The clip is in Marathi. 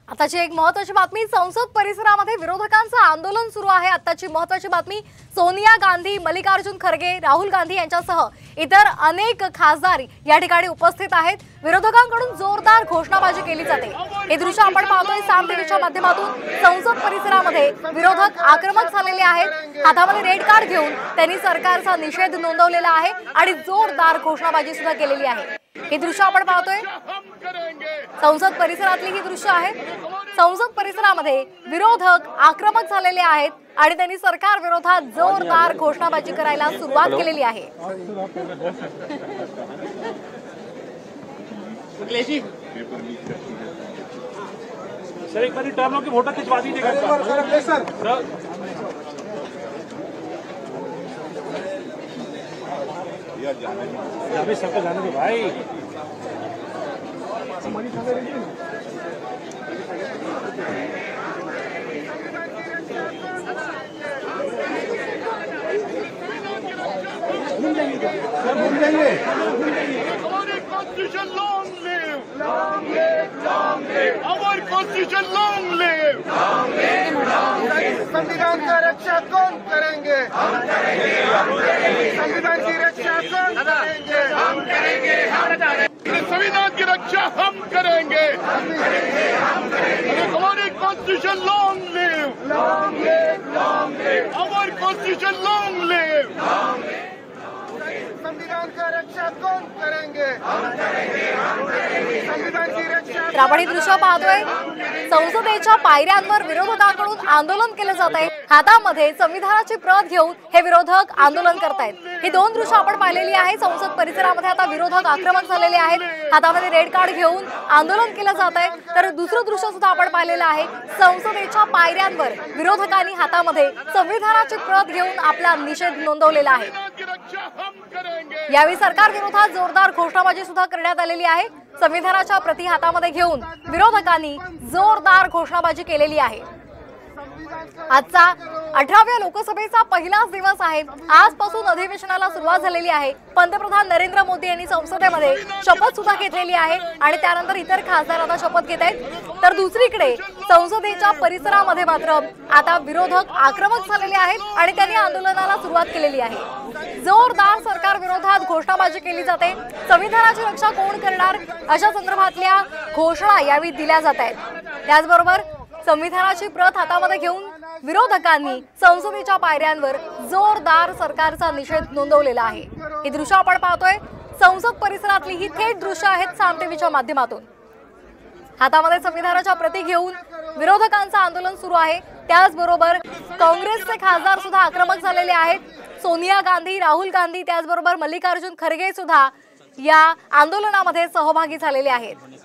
आताची एक महत्त्वाची बातमी, संसद परिसरामध्ये विरोधकांचं आंदोलन सुरू आहे। आताची महत्त्वाची बातमी, सोनिया गांधी, मल्लिकार्जुन खरगे, राहुल गांधी यांच्यासह इतर अनेक खासदार या ठिकाणी उपस्थित आहेत। विरोधकांकडून जोरदार घोषणाबाजी केली जाते। हे दृश्य आपण पाहतोय साम टीव्हीच्या माध्यमातून। संसद परिसरामध्ये विरोधक आक्रमक झालेले आहेत। हातामध्ये रेड कार्ड घेऊन त्यांनी सरकारचा निषेध नोंदवलेला आहे आणि जोरदार घोषणाबाजी सुद्धा केलेली आहे। हे दृश्य आपण पाहतोय संसद परिसरातली ही दृश्य आहेत। संसद परिसरामध्ये विरोधक आक्रमक झालेले आहेत आणि त्यांनी सरकार विरोधात जोरदार घोषणाबाजी करायला सुरुवात केलेली आहे। सर एक बार टर्म की वोटर खिंचवा दीजिएगा सर। जाने सबको जाने दो भाई। Constitution long live! Long live! Long live! Our Constitution long live! Long live! Long live! संविधान का रक्षा कौन करेंगे? हम करेंगे! हम करेंगे! संविधान की रक्षा कौन करेंगे? हम करेंगे! हम करेंगे! संविधान की रक्षा हम करेंगे! हम करेंगे! हम करेंगे! हमारे Constitution long live! Long live! Long live! Our Constitution long live! Long live! संविधान का रक्षा कौन करेंगे? हम करेंगे! हम करेंगे! संविधान की रक्षा। तर आपण हे दृश्य पाहतोय संसदेच्या पायऱ्यांवर विरोधकांकडून आंदोलन केले जात आहे। हातामध्ये संविधानाची प्रत घेऊन हे विरोधक आंदोलन करतायत। ही दोन दृश्य आपण पाहिलेली आहे। संसद परिसरामध्ये आता विरोधक आक्रमक झालेले आहेत। हातामध्ये रेड कार्ड घेऊन आंदोलन केले जात आहे। तर दुसरं दृश्य सुद्धा आपण पाहिलेलं आहे। संसदेच्या पायऱ्यांवर विरोधकांनी हातामध्ये संविधानाची प्रत घेऊन आपला निषेध नोंदवलेला आहे। यावेळी सरकार विरोधात जोरदार घोषणाबाजी सुद्धा करण्यात आलेली आहे। संविधानाच्या प्रती हातामध्ये घेऊन विरोधकांनी जोरदार घोषणाबाजी केलेली आहे। आजचा 18व्या लोकसभेचा पहिलाच दिवस आहे। आजपासून अधिवेशनाला सुरुवात झालेली आहे। पंतप्रधान नरेंद्र मोदी यांनी संसदेमध्ये शपथ सुद्धा घेतलेली आहे आणि त्यानंतर इतर खासदार आता शपथ घेत आहेत। तर दुसरीकडे संसदेच्या परिसरामध्ये मात्र आता विरोधक आक्रमक झालेले आहेत आणि त्यांनी आंदोलनाला सुरुवात केलेली आहे। जोरदार सरकार विरोधात घोषणाबाजी केली जाते। संविधानाची रक्षा कोण करणार अशा संदर्भातल्या घोषणा यावेळी दिल्या जात आहेत। त्याचबरोबर संविधानाची प्रत हातामध्ये घेऊन विरोधकांनी संसदेच्या पायऱ्यांवर जोरदार सरकारचा निषेध नोंदवलेला आहे। हे दृश्य आपण पाहतोय संसद परिसरातली ही थेट दृश्य आहेत साम टीव्हीच्या माध्यमातून। हातामध्ये संविधानाच्या प्रती घेऊन विरोधकांचं आंदोलन सुरू आहे। त्याचबरोबर काँग्रेसचे खासदार सुद्धा आक्रमक झालेले आहेत। सोनिया गांधी, राहुल गांधी, त्याचबरोबर मल्लिकार्जुन खरगे सुद्धा या आंदोलनामध्ये सहभागी झालेले आहेत।